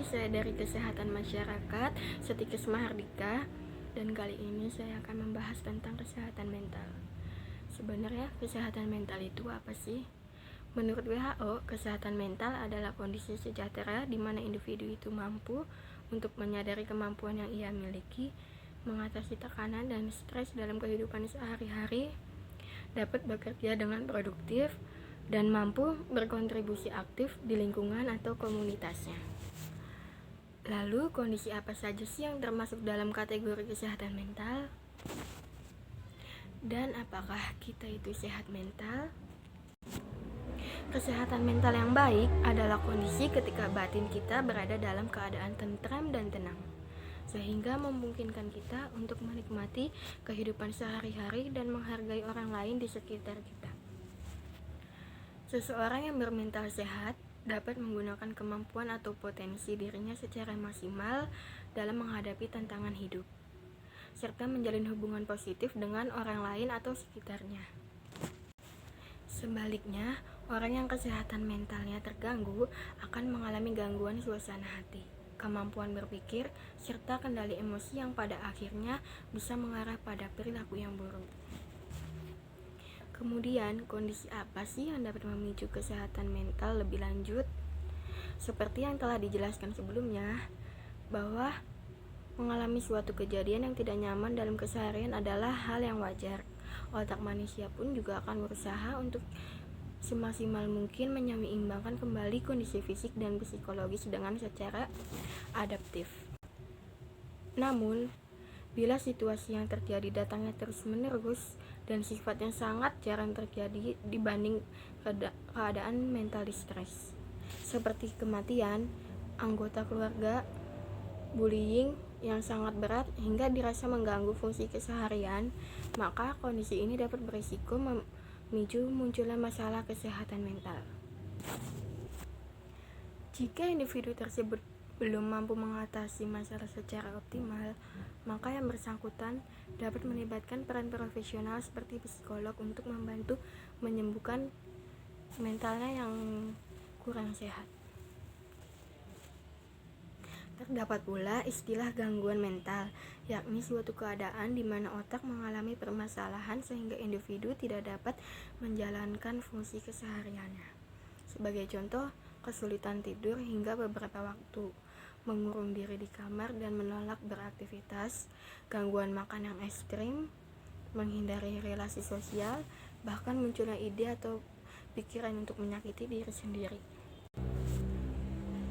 saya dari Kesehatan Masyarakat, Setikes Mahardika, dan kali ini saya akan membahas tentang kesehatan mental. Sebenarnya kesehatan mental itu apa sih? Menurut WHO, kesehatan mental adalah kondisi sejahtera di mana individu itu mampu untuk menyadari kemampuan yang ia miliki, mengatasi tekanan dan stres dalam kehidupan sehari-hari, dapat bekerja dengan produktif, dan mampu berkontribusi aktif di lingkungan atau komunitasnya. Lalu, kondisi apa saja sih yang termasuk dalam kategori kesehatan mental? Dan apakah kita itu sehat mental? Kesehatan mental yang baik adalah kondisi ketika batin kita berada dalam keadaan tentram dan tenang, sehingga memungkinkan kita untuk menikmati kehidupan sehari-hari dan menghargai orang lain di sekitar kita. Seseorang yang bermental sehat dapat menggunakan kemampuan atau potensi dirinya secara maksimal dalam menghadapi tantangan hidup, serta menjalin hubungan positif dengan orang lain atau sekitarnya. Sebaliknya, orang yang kesehatan mentalnya terganggu akan mengalami gangguan suasana hati, kemampuan berpikir, serta kendali emosi yang pada akhirnya bisa mengarah pada perilaku yang buruk. Kemudian, kondisi apa sih yang dapat memicu kesehatan mental lebih lanjut? Seperti yang telah dijelaskan sebelumnya, bahwa mengalami suatu kejadian yang tidak nyaman dalam keseharian adalah hal yang wajar. Otak manusia pun juga akan berusaha untuk semaksimal mungkin menyeimbangkan kembali kondisi fisik dan psikologis dengan secara adaptif. Namun, bila situasi yang terjadi datangnya terus-menerus dan sifatnya sangat jarang terjadi dibanding keadaan mental distress, seperti kematian anggota keluarga, bullying yang sangat berat hingga dirasa mengganggu fungsi keseharian, maka kondisi ini dapat berisiko memicu munculnya masalah kesehatan mental. Jika individu tersebut belum mampu mengatasi masalah secara optimal, maka yang bersangkutan dapat melibatkan peran profesional seperti psikolog untuk membantu menyembuhkan mentalnya yang kurang sehat. Terdapat pula istilah gangguan mental, yakni suatu keadaan di mana otak mengalami permasalahan sehingga individu tidak dapat menjalankan fungsi kesehariannya. Sebagai contoh, kesulitan tidur hingga beberapa waktu, mengurung diri di kamar dan menolak beraktivitas, gangguan makan yang ekstrim, menghindari relasi sosial, bahkan munculnya ide atau pikiran untuk menyakiti diri sendiri.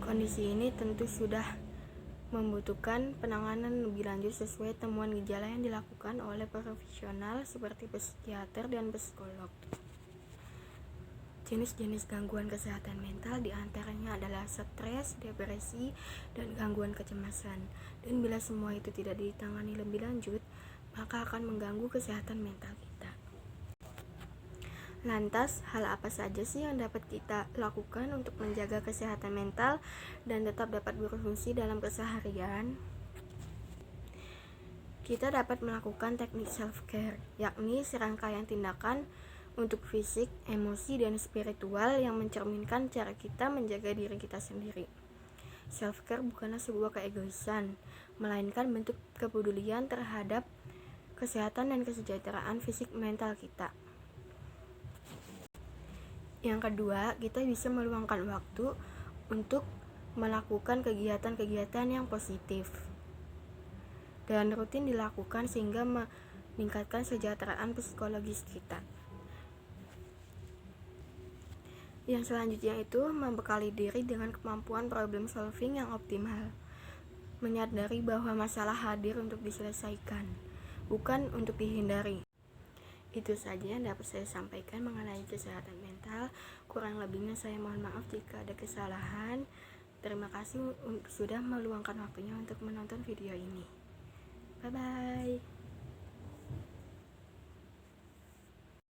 Kondisi ini tentu sudah membutuhkan penanganan lebih lanjut sesuai temuan gejala yang dilakukan oleh profesional seperti psikiater dan psikolog. Jenis-jenis gangguan kesehatan mental diantaranya adalah stres, depresi, dan gangguan kecemasan. Dan bila semua itu tidak ditangani lebih lanjut, maka akan mengganggu kesehatan mental kita. Lantas, hal apa saja sih yang dapat kita lakukan untuk menjaga kesehatan mental dan tetap dapat berfungsi dalam keseharian? Kita dapat melakukan teknik self-care, yakni serangkaian tindakan untuk fisik, emosi, dan spiritual yang mencerminkan cara kita menjaga diri kita sendiri. Self-care bukanlah sebuah keegoisan, melainkan bentuk kepedulian terhadap kesehatan dan kesejahteraan fisik mental kita. Yang kedua, kita bisa meluangkan waktu untuk melakukan kegiatan-kegiatan yang positif dan rutin dilakukan sehingga meningkatkan kesejahteraan psikologis kita. Yang selanjutnya itu membekali diri dengan kemampuan problem solving yang optimal, menyadari bahwa masalah hadir untuk diselesaikan, bukan untuk dihindari. Itu saja yang dapat saya sampaikan mengenai kesehatan mental. Kurang lebihnya saya mohon maaf jika ada kesalahan. Terima kasih sudah meluangkan waktunya untuk menonton video ini. Bye-bye.